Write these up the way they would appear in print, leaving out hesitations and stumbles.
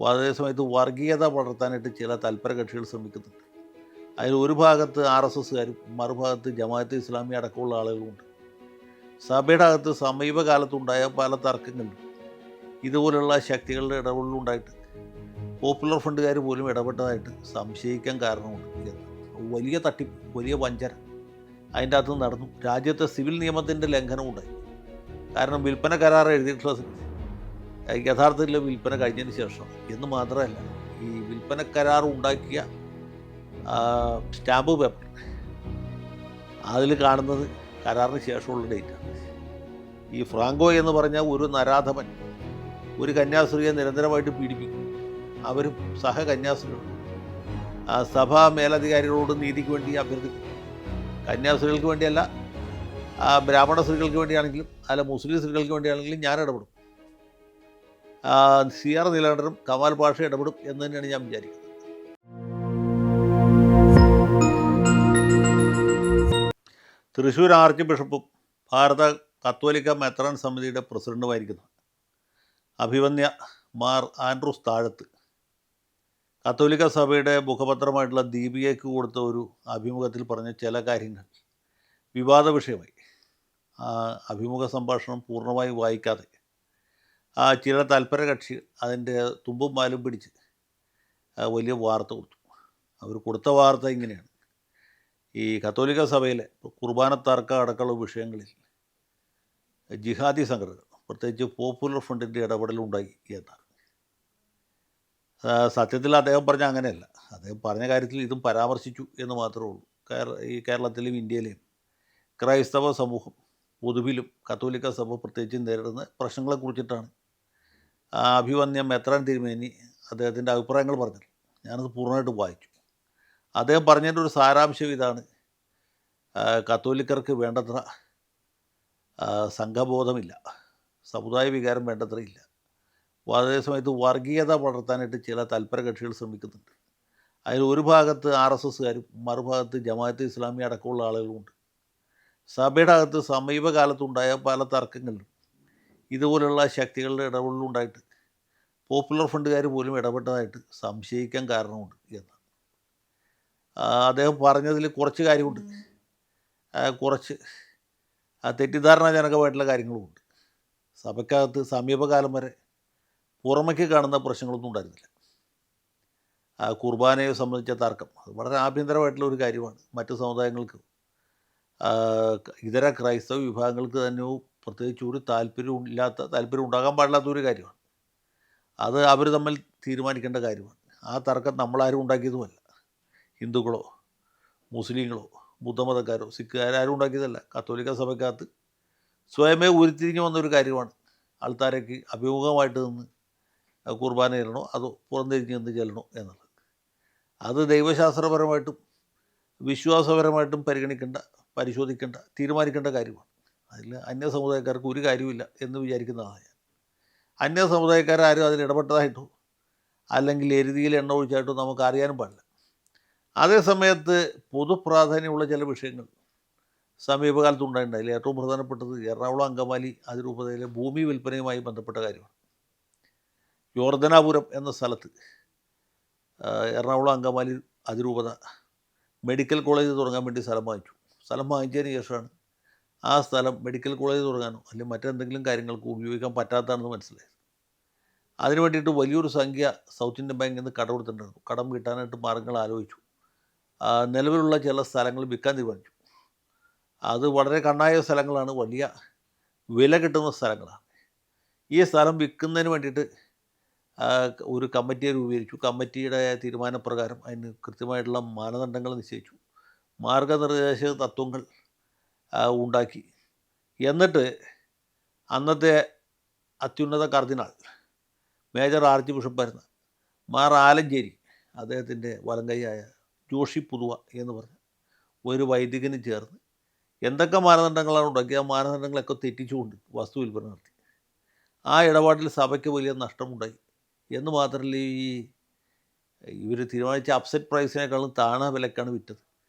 അതേസമയത്ത് വർഗീയത വളർത്താനായിട്ട് ചില തൽപര കക്ഷികൾ ശ്രമിക്കുന്നുണ്ട്. അതിൽ ഒരു ഭാഗത്ത് RSSകാരും മറുഭാഗത്ത് ജമാഅത്തെ ഇസ്ലാമി അടക്കമുള്ള ആളുകളുമുണ്ട്. സഭയുടെ അകത്ത് സമീപകാലത്തുണ്ടായ പല തർക്കങ്ങളിലും ഇതുപോലുള്ള ശക്തികളുടെ ഇടപെടലുണ്ടായിട്ട് പോപ്പുലർ ഫ്രണ്ടുകാർ പോലും ഇടപെട്ടതായിട്ട് സംശയിക്കാൻ കാരണമുണ്ട്. വലിയ തട്ടിപ്പ്, വലിയ വഞ്ചന അതിൻ്റെ അകത്ത് നടന്നു. രാജ്യത്തെ സിവിൽ നിയമത്തിൻ്റെ ലംഘനം ഉണ്ടായി. കാരണം വിൽപ്പന കരാർ എഴുതിയിട്ടുള്ളത് യഥാർത്ഥത്തിൽ വിൽപ്പന കഴിഞ്ഞതിന് ശേഷം എന്ന് മാത്രമല്ല, ഈ വിൽപ്പന കരാർ ഉണ്ടാക്കിയ സ്റ്റാമ്പ് പേപ്പർ അതിൽ കാണുന്നത് കരാറിന് ശേഷമുള്ള ഡേറ്റാണ്. ഈ ഫ്രാങ്കോ എന്ന് പറഞ്ഞ ഒരു നരാധമൻ ഒരു കന്യാസ്ത്രീയെ നിരന്തരമായിട്ട് പീഡിപ്പിക്കും. അവരും സഹകന്യാസ്ത്രീകളും സഭാ മേലധികാരികളോട് നീതിക്ക് വേണ്ടി അഭ്യർത്ഥിക്കും. കന്യാസ്ത്രീകൾക്ക് വേണ്ടിയല്ല, ബ്രാഹ്മണ സ്ത്രീകൾക്ക് വേണ്ടിയാണെങ്കിലും അല്ല മുസ്ലിം സ്ത്രീകൾക്ക് വേണ്ടിയാണെങ്കിലും ഞാൻ ഇടപെടും. CR നീലകണ്ഠനും കമാൽ പാഷ ഇടപെടും എന്ന് തന്നെയാണ് ഞാൻ വിചാരിക്കുന്നത്. തൃശ്ശൂർ ആർച്ച് ബിഷപ്പും ഭാരത കത്തോലിക്ക മെത്രാൻ സമിതിയുടെ പ്രസിഡന്റുമായിരിക്കുന്ന അഭിവന്യ മാർ ആൻഡ്രൂസ് താഴത്ത് കത്തോലിക്ക സഭയുടെ മുഖപത്രമായിട്ടുള്ള ദീപികയ്ക്ക് കൊടുത്ത ഒരു അഭിമുഖത്തിൽ പറഞ്ഞ ചില കാര്യങ്ങൾ വിവാദ വിഷയമായി. അഭിമുഖ സംഭാഷണം പൂർണ്ണമായി വായിക്കാതെ ചില തൽപര കക്ഷി അതിൻ്റെ തുമ്പും പാലും പിടിച്ച് വലിയ വാർത്ത കൊടുത്തു. അവർ കൊടുത്ത വാർത്ത ഇങ്ങനെയാണ്: ഈ കത്തോലിക്ക സഭയിലെ കുർബാന തർക്ക അടക്കമുള്ള വിഷയങ്ങളിൽ ജിഹാദി സംഘടനകൾ, പ്രത്യേകിച്ച് പോപ്പുലർ ഫ്രണ്ടിൻ്റെ ഇടപെടലുണ്ടായി എന്നാണ്. സത്യത്തിൽ അദ്ദേഹം പറഞ്ഞ അങ്ങനെയല്ല. അദ്ദേഹം പറഞ്ഞ കാര്യത്തിൽ ഇതും പരാമർശിച്ചു എന്ന് മാത്രമേ ഉള്ളൂ. ഈ കേരളത്തിലും ഇന്ത്യയിലെയും ക്രൈസ്തവ സമൂഹം പൊതുവിലും കത്തോലിക്ക സഭ പ്രത്യേകിച്ച് നേരിടുന്ന പ്രശ്നങ്ങളെക്കുറിച്ചിട്ടാണ് അഭിവന്യ മെത്രാൻ തിരുമേനി അദ്ദേഹത്തിൻ്റെ അഭിപ്രായങ്ങൾ പറഞ്ഞത്. ഞാനത് പൂർണ്ണമായിട്ട് വായിച്ചു. അദ്ദേഹം പറഞ്ഞതിൻ്റെ ഒരു സാരാംശം ഇതാണ്: കത്തോലിക്കർക്ക് വേണ്ടത്ര സംഘബോധമില്ല, സമുദായ വികാരം വേണ്ടത്ര ഇല്ല. അതേസമയത്ത് വർഗീയത വളർത്താനായിട്ട് ചില തൽപര കക്ഷികൾ ശ്രമിക്കുന്നുണ്ട്. അതിൽ ഒരു ഭാഗത്ത് RSSകാരും മറുഭാഗത്ത് ജമാഅത്തെ ഇസ്ലാമി അടക്കമുള്ള ആളുകളുമുണ്ട്. സഭയുടെ അകത്ത് സമീപകാലത്തുണ്ടായ പല തർക്കങ്ങളിലും ഇതുപോലുള്ള ശക്തികളുടെ ഇടപെടലുണ്ടായിട്ട് പോപ്പുലർ ഫ്രണ്ടുകാർ പോലും ഇടപെട്ടതായിട്ട് സംശയിക്കാൻ കാരണമുണ്ട് എന്ന് അദ്ദേഹം പറഞ്ഞതിൽ കുറച്ച് കാര്യമുണ്ട്. കുറച്ച് തെറ്റിദ്ധാരണാജനകമായിട്ടുള്ള കാര്യങ്ങളുമുണ്ട്. സഭയ്ക്കകത്ത് സമീപകാലം വരെ പുറമേക്ക് കാണുന്ന പ്രശ്നങ്ങളൊന്നും ഉണ്ടായിരുന്നില്ല. കുർബാനയെ സംബന്ധിച്ച തർക്കം അത് വളരെ ആഭ്യന്തരമായിട്ടുള്ള ഒരു കാര്യമാണ്. മറ്റ് സമുദായങ്ങൾക്ക്, ഇതര ക്രൈസ്തവ വിഭാഗങ്ങൾക്ക് തന്നെ പ്രത്യേകിച്ച് ഒരു താല്പര്യം ഉണ്ടാകാൻ പാടില്ലാത്തൊരു കാര്യമാണ്. അത് അവർ തമ്മിൽ തീരുമാനിക്കേണ്ട കാര്യമാണ്. ആ തർക്കം നമ്മളാരും ഉണ്ടാക്കിയതുമല്ല. ഹിന്ദുക്കളോ മുസ്ലിങ്ങളോ ബുദ്ധമതക്കാരോ സിഖുകാരോ ആരും ഉണ്ടാക്കിയതല്ല. കത്തോലിക്ക സഭയ്ക്കകത്ത് സ്വയമേ ഉരുത്തിരിഞ്ഞു വന്നൊരു കാര്യമാണ്. ആൾക്കാരേക്ക് അഭിമുഖമായിട്ട് നിന്ന് കുർബാന ചെല്ലണോ അതോ പുറംതിരിഞ്ഞ് നിന്ന് ചെല്ലണോ എന്നുള്ളത്. അത് ദൈവശാസ്ത്രപരമായിട്ടും വിശ്വാസപരമായിട്ടും പരിശോധിക്കേണ്ട തീരുമാനിക്കേണ്ട കാര്യമാണ്. അതിൽ അന്യ സമുദായക്കാർക്ക് ഒരു കാര്യമില്ല എന്ന് വിചാരിക്കുന്നതാണ് ഞാൻ. അന്യ സമുദായക്കാരും അതിൽ ഇടപെട്ടതായിട്ടോ അല്ലെങ്കിൽ എരുതിയിൽ എണ്ണ ഒഴിച്ചായിട്ടോ നമുക്ക് അറിയാനും പാടില്ല. അതേസമയത്ത് പൊതുപ്രാധാന്യമുള്ള ചില വിഷയങ്ങൾ സമീപകാലത്ത് ഉണ്ടായിട്ടുണ്ട്. അതിൽ ഏറ്റവും പ്രധാനപ്പെട്ടത് എറണാകുളം അങ്കമാലി അതിരൂപതയിലെ ഭൂമി വിൽപ്പനയുമായി ബന്ധപ്പെട്ട കാര്യമാണ്. യോർദനാപുരം എന്ന സ്ഥലത്ത് എറണാകുളം അങ്കമാലി അതിരൂപത മെഡിക്കൽ കോളേജ് തുടങ്ങാൻ വേണ്ടി സ്ഥലം വാങ്ങിച്ചു. സ്ഥലം വാങ്ങിച്ചതിന് ശേഷമാണ് ആ സ്ഥലം മെഡിക്കൽ കോളേജ് തുടങ്ങാനോ അല്ലെങ്കിൽ മറ്റെന്തെങ്കിലും കാര്യങ്ങൾക്ക് ഉപയോഗിക്കാൻ പറ്റാത്തതാണെന്ന് മനസ്സിലായത്. അതിന് വേണ്ടിയിട്ട് വലിയൊരു സംഖ്യ സൗത്ത് ഇന്ത്യൻ ബാങ്കിൽ നിന്ന് കടമെടുത്തിട്ടുണ്ടായിരുന്നു. കടം കിട്ടാനായിട്ട് മാർഗ്ഗങ്ങൾ ആലോചിച്ചു. നിലവിലുള്ള ചില സ്ഥലങ്ങൾ വിൽക്കാൻ തീരുമാനിച്ചു. അത് വളരെ കണ്ണായ സ്ഥലങ്ങളാണ്, വലിയ വില കിട്ടുന്ന സ്ഥലങ്ങളാണ്. ഈ സ്ഥലം വിൽക്കുന്നതിന് വേണ്ടിയിട്ട് ഒരു കമ്മിറ്റിയെ രൂപീകരിച്ചു. കമ്മിറ്റിയുടെ തീരുമാനപ്രകാരം അതിന് കൃത്യമായിട്ടുള്ള മാനദണ്ഡങ്ങൾ നിശ്ചയിച്ചു, മാർഗനിർദ്ദേശ തത്വങ്ങൾ ഉണ്ടാക്കി. എന്നിട്ട് അന്നത്തെ അത്യുന്നത കർദിനാൾ മേജർ ആർച്ച് ബിഷപ്പായിരുന്ന മാർ ആലഞ്ചേരി, അദ്ദേഹത്തിൻ്റെ വലങ്കൈയായ ജോഷി പുതുവ എന്ന് പറഞ്ഞ ഒരു വൈദികന് ചേർന്ന് എന്തൊക്കെ മാനദണ്ഡങ്ങളാണ് ഉണ്ടാക്കി ആ മാനദണ്ഡങ്ങളൊക്കെ തെറ്റിച്ചുകൊണ്ട് വസ്തു വിൽപ്പന നടത്തി. ആ ഇടപാടിൽ സഭയ്ക്ക് വലിയ നഷ്ടമുണ്ടായി എന്ന് മാത്രമല്ല, ഇവർ തീരുമാനിച്ച അപ്സെറ്റ് പ്രൈസിനേക്കാളും താണ വിലക്കാണ് വിറ്റത്.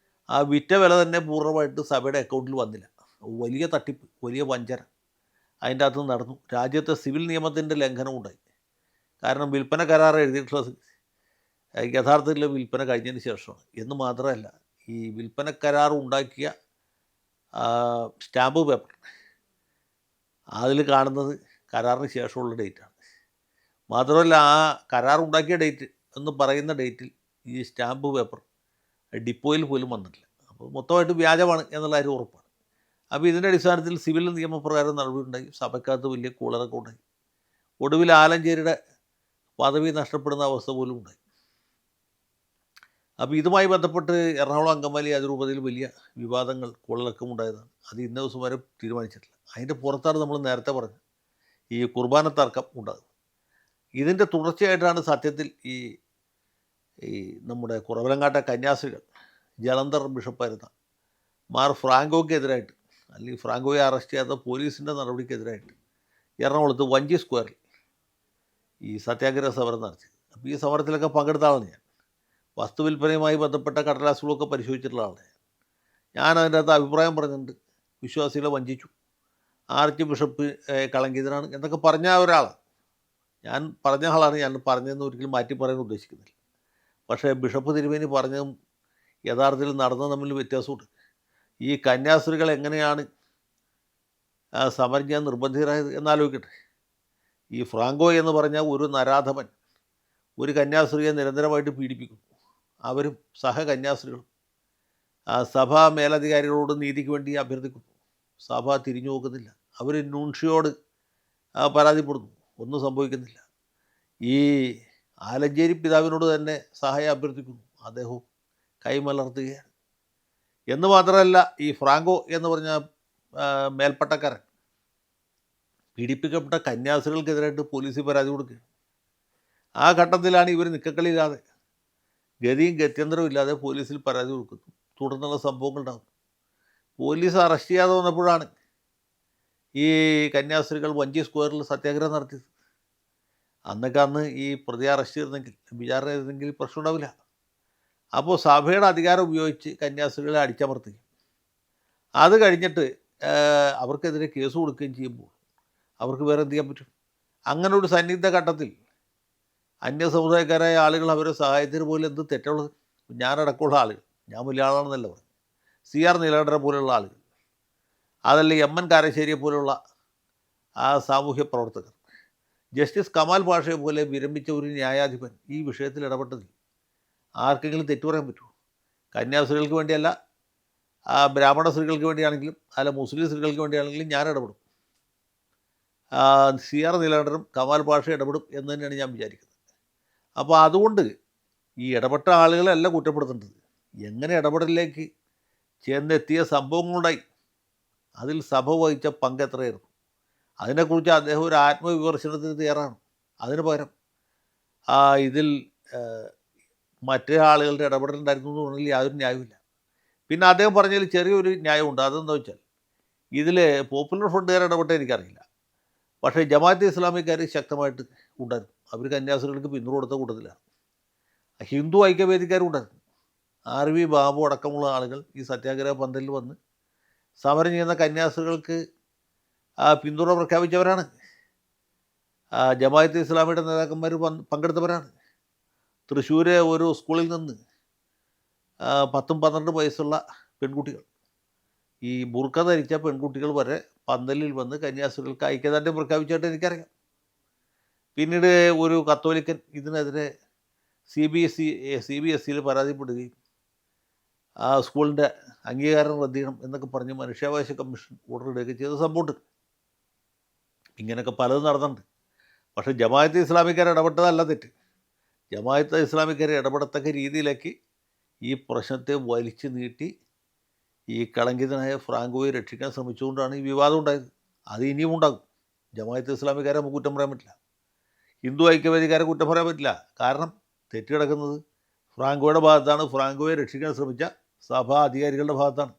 ആ വിറ്റ വില തന്നെ പൂർണ്ണമായിട്ട് സഭയുടെ അക്കൗണ്ടിൽ വന്നില്ല. വലിയ തട്ടിപ്പ്, വലിയ വഞ്ചന അതിൻ്റെ അകത്ത് നടന്നു. രാജ്യത്തെ സിവിൽ നിയമത്തിൻ്റെ ലംഘനം ഉണ്ടായി. കാരണം വിൽപ്പന കരാർ എഴുതിയിട്ടുള്ളത് യഥാർത്ഥത്തിൽ വിൽപ്പന കഴിഞ്ഞതിന് ശേഷമാണ്. എന്ന് മാത്രമല്ല, ഈ വിൽപ്പന കരാർ ഉണ്ടാക്കിയ സ്റ്റാമ്പ് പേപ്പർ അതിൽ കാണുന്നത് കരാറിന് ശേഷമുള്ള ഡേറ്റാണ്. മാത്രമല്ല, ആ കരാർ ഉണ്ടാക്കിയ ഡേറ്റ് എന്ന് പറയുന്ന ഡേറ്റിൽ ഈ സ്റ്റാമ്പ് പേപ്പർ ഡിപ്പോയിൽ പോലും വന്നിട്ടില്ല. അപ്പോൾ മൊത്തമായിട്ട് വ്യാജമാണ് എന്നുള്ള കാര്യം ഉറപ്പാണ്. അപ്പോൾ ഇതിൻ്റെ അടിസ്ഥാനത്തിൽ സിവിൽ നിയമപ്രകാരം നടപടിയുണ്ടായി. സഭയ്ക്കകത്ത് വലിയ കൂളറൊക്കെ ഉണ്ടായി. ഒടുവിൽ ആലഞ്ചേരിയുടെ പദവി നഷ്ടപ്പെടുന്ന അവസ്ഥ പോലും ഉണ്ടായി. അപ്പോൾ ഇതുമായി ബന്ധപ്പെട്ട് എറണാകുളം അങ്കമാലി അതിരൂപതയിൽ വലിയ വിവാദങ്ങൾ കൂളലക്കം ഉണ്ടായതാണ്. അത് ഇന്ന ദിവസം വരെ തീരുമാനിച്ചിട്ടില്ല. അതിൻ്റെ പുറത്താണ് നമ്മൾ നേരത്തെ പറഞ്ഞത് ഈ കുർബാന തർക്കം ഉണ്ടാകുന്നത്. ഇതിൻ്റെ തുടർച്ചയായിട്ടാണ് സത്യത്തിൽ ഈ ഈ നമ്മുടെ കുറവലങ്ങാട്ടെ കന്യാസ്ത്രീകൾ ജലന്ധർ ബിഷപ്പായിരുന്ന മാർ ഫ്രാങ്കോയ്ക്കെതിരായിട്ട്, അല്ലെങ്കിൽ ഫ്രാങ്കോയെ അറസ്റ്റ് ചെയ്യാത്ത പോലീസിൻ്റെ നടപടിക്കെതിരായിട്ട് എറണാകുളത്ത് വഞ്ചി സ്ക്വയറിൽ ഈ സത്യാഗ്രഹ സമരം നടത്തിയത്. അപ്പോൾ ഈ സമരത്തിലൊക്കെ പങ്കെടുത്ത ആളാണ് ഞാൻ. വസ്തുവിൽപ്പനയുമായി ബന്ധപ്പെട്ട കടലാസുകളൊക്കെ പരിശോധിച്ചിട്ടുള്ള ആളാണ് ഞാൻ. അതിൻ്റെ അകത്ത് അഭിപ്രായം പറഞ്ഞിട്ടുണ്ട്. വിശ്വാസികളെ വഞ്ചിച്ചു, ആർച്ച് ബിഷപ്പ് കളങ്കിതനാണ് എന്നൊക്കെ പറഞ്ഞ ഒരാളാണ് ഞാൻ. പറഞ്ഞ ആളാണ്. ഞാൻ പറഞ്ഞതെന്ന് ഒരിക്കലും മാറ്റി പറയാൻ ഉദ്ദേശിക്കുന്നില്ല. പക്ഷേ ബിഷപ്പ് തിരുമേനി പറഞ്ഞതും യഥാർത്ഥത്തിൽ നടന്നത് തമ്മിൽ വ്യത്യാസമുണ്ട്. ഈ കന്യാസ്ത്രീകൾ എങ്ങനെയാണ് സമരം ചെയ്യാൻ നിർബന്ധിതരായത് എന്നാലോചിക്കട്ടെ. ഈ ഫ്രാങ്കോ എന്ന് പറഞ്ഞ ഒരു നരാധമൻ ഒരു കന്യാസ്ത്രീയെ നിരന്തരമായിട്ട് പീഡിപ്പിക്കുന്നു. അവരും സഹകന്യാസ്ത്രീകളും സഭാ മേലധികാരികളോട് നീതിക്ക് വേണ്ടി അഭ്യർത്ഥിക്കുന്നു. സഭ തിരിഞ്ഞു നോക്കുന്നില്ല. അവർ നൂൺഷിയോട് പരാതിപ്പെടുന്നു. ഒന്നും സംഭവിക്കുന്നില്ല. ഈ ആലഞ്ചേരി പിതാവിനോട് തന്നെ സഹായം അഭ്യർത്ഥിക്കുന്നു. അദ്ദേഹവും കൈമലർത്തുകയാണ്. എന്ന് മാത്രമല്ല, ഈ ഫ്രാങ്കോ എന്ന് പറഞ്ഞ മേൽപ്പട്ടക്കാരൻ പീഡിപ്പിക്കപ്പെട്ട കന്യാസ്ത്രീകൾക്കെതിരായിട്ട് പോലീസിൽ പരാതി കൊടുക്കുകയാണ്. ആ ഘട്ടത്തിലാണ് ഇവർ നിക്കക്കളിയില്ലാതെ, ഗതിയും ഗത്യന്തരവും ഇല്ലാതെ പോലീസിൽ പരാതി കൊടുക്കുന്നു. തുടർന്നുള്ള സംഭവങ്ങൾ ഉണ്ടാകുന്നു. പോലീസ് അറസ്റ്റ് ചെയ്യാതെ വന്നപ്പോഴാണ് ഈ കന്യാസ്ത്രീകൾ വഞ്ചി സ്ക്വയറിൽ സത്യാഗ്രഹം നടത്തിയത്. അന്ന് ഈ പ്രതി അറസ്റ്റ് ചെയ്തിരുന്നെങ്കിൽ, വിചാരണ ചെയ്തിരുന്നെങ്കിൽ പ്രശ്നം ഉണ്ടാവില്ല. അപ്പോൾ സഭയുടെ അധികാരം ഉപയോഗിച്ച് കന്യാസ്ത്രീകളെ അടിച്ചമർത്തുകയും അത് കഴിഞ്ഞിട്ട് അവർക്കെതിരെ കേസ് കൊടുക്കുകയും ചെയ്യുമ്പോൾ അവർക്ക് വേറെ എന്ത് ചെയ്യാൻ പറ്റും? അങ്ങനെ ഒരു സന്നിഗ്ധ ഘട്ടത്തിൽ അന്യസമുദായക്കാരായ ആളുകൾ അവരെ സഹായത്തിന് പോലും എന്ത് തെറ്റുള്ളത്? ഞാനടക്കമുള്ള ആളുകൾ, ഞാൻ വലിയ ആളാണെന്നല്ല പറഞ്ഞു, CR നീലകണ്ഠനെ പോലെയുള്ള ആളുകൾ, അതല്ല MN കാരശ്ശേരിയെ പോലുള്ള ആ സാമൂഹ്യ പ്രവർത്തകർ, ജസ്റ്റിസ് കമാൽ പാഷയെ പോലെ വിരമിച്ച ഒരു ന്യായാധിപൻ ഈ വിഷയത്തിൽ ഇടപെട്ടതിൽ ആർക്കെങ്കിലും തെറ്റു പറയാൻ പറ്റുമോ? കന്യാസ്ത്രീകൾക്ക് വേണ്ടിയല്ല, ബ്രാഹ്മണ സ്ത്രീകൾക്ക് വേണ്ടിയാണെങ്കിലും അല്ല മുസ്ലിം സ്ത്രീകൾക്ക് വേണ്ടിയാണെങ്കിലും ഞാൻ ഇടപെടും. CR നീലകണ്ഠനും കമാൽ പാഷ ഇടപെടും എന്ന് തന്നെയാണ് ഞാൻ വിചാരിക്കുന്നത്. അപ്പോൾ അതുകൊണ്ട് ഈ ഇടപെട്ട ആളുകളെല്ലാം കുറ്റപ്പെടുത്തേണ്ടത്. എങ്ങനെ ഇടപെടലിലേക്ക് ചെന്നെത്തിയ സംഭവങ്ങളുണ്ടായി, അതിൽ സഭ വഹിച്ച പങ്ക് എത്രയായിരുന്നു? അതിനെക്കുറിച്ച് അദ്ദേഹം ഒരു ആത്മവിമർശനത്തിന് തയ്യാറാണ്. അതിന് പകരം ഇതിൽ മറ്റേ ആളുകളുടെ ഇടപെടലുണ്ടായിരുന്നു എന്ന് പറഞ്ഞാൽ യാതൊരു ന്യായമില്ല. പിന്നെ അദ്ദേഹം പറഞ്ഞതിൽ ചെറിയൊരു ന്യായമുണ്ട്. അതെന്താ വെച്ചാൽ, ഇതിൽ പോപ്പുലർ ഫ്രണ്ടുകാർ ഇടപെട്ട എനിക്കറിയില്ല. പക്ഷേ ജമാഅത്തെ ഇസ്ലാമിക്കാർ ശക്തമായിട്ട് ഉണ്ടായിരുന്നു. അവർ കന്യാസ്ത്രീകൾക്ക് പിന്തുണ കൊടുത്ത കൂട്ടത്തിലാണ്. ഹിന്ദു ഐക്യവേദിക്കാരും ഉണ്ടായിരുന്നു. RV ബാബു അടക്കമുള്ള ആളുകൾ ഈ സത്യാഗ്രഹ പന്തലിൽ വന്ന് സമരം ചെയ്യുന്ന കന്യാസ്ത്രീകൾക്ക് പിന്തുണ പ്രഖ്യാപിച്ചവരാണ്. ജമാഅത്തെ ഇസ്ലാമിയുടെ നേതാക്കന്മാർ പങ്കെടുത്തവരാണ്. തൃശ്ശൂർ ഒരു സ്കൂളിൽ നിന്ന് 10-12 വയസ്സുള്ള പെൺകുട്ടികൾ, ഈ ബുർക്ക ധരിച്ച പെൺകുട്ടികൾ വരെ പന്തലിൽ വന്ന് കന്യാസ്ത്രീകൾക്ക് ഐക്യദാർഢ്യം പ്രഖ്യാപിച്ചായിട്ട് എനിക്കറിയാം. പിന്നീട് ഒരു കത്തോലിക്കൻ ഇതിനെതിരെ CBSEയിൽ പരാതിപ്പെടുകയും ആ സ്കൂളിൻ്റെ അംഗീകാരം റദ്ദ് ചെയ്യണം എന്നൊക്കെ പറഞ്ഞ് മനുഷ്യാവകാശ കമ്മീഷൻ ഓർഡർ ഇടുകയൊക്കെ ചെയ്ത സംഭവമുണ്ട്. ഇങ്ങനെയൊക്കെ പലതും നടന്നിട്ടുണ്ട്. പക്ഷേ ജമാഅത്തെ ഇസ്ലാമിക്കാർ ഇടപെട്ടതല്ല തെറ്റ്. ജമാഅത്തെ ഇസ്ലാമിക്കാർ ഇടപെടത്തക്ക രീതിയിലേക്ക് ഈ പ്രശ്നത്തെ വലിച്ചു നീട്ടി ഈ കളങ്കിതനായ ഫ്രാങ്കോയെ രക്ഷിക്കാൻ ശ്രമിച്ചുകൊണ്ടാണ് ഈ വിവാദം ഉണ്ടായത്. അത് ഇനിയും ഉണ്ടാകും. ജമാഅത്തെ ഇസ്ലാമിക്കാരെ നമുക്ക് കുറ്റം പറയാൻ പറ്റില്ല. ഹിന്ദു ഐക്യവേദിക്കാരെ കുറ്റം പറയാൻ പറ്റില്ല. കാരണം തെറ്റ് കിടക്കുന്നത് ഫ്രാങ്കോയുടെ ഭാഗത്താണ്. ഫ്രാങ്കോയെ രക്ഷിക്കാൻ ശ്രമിച്ച സഭാ അധികാരികളുടെ ഭാഗത്താണ്.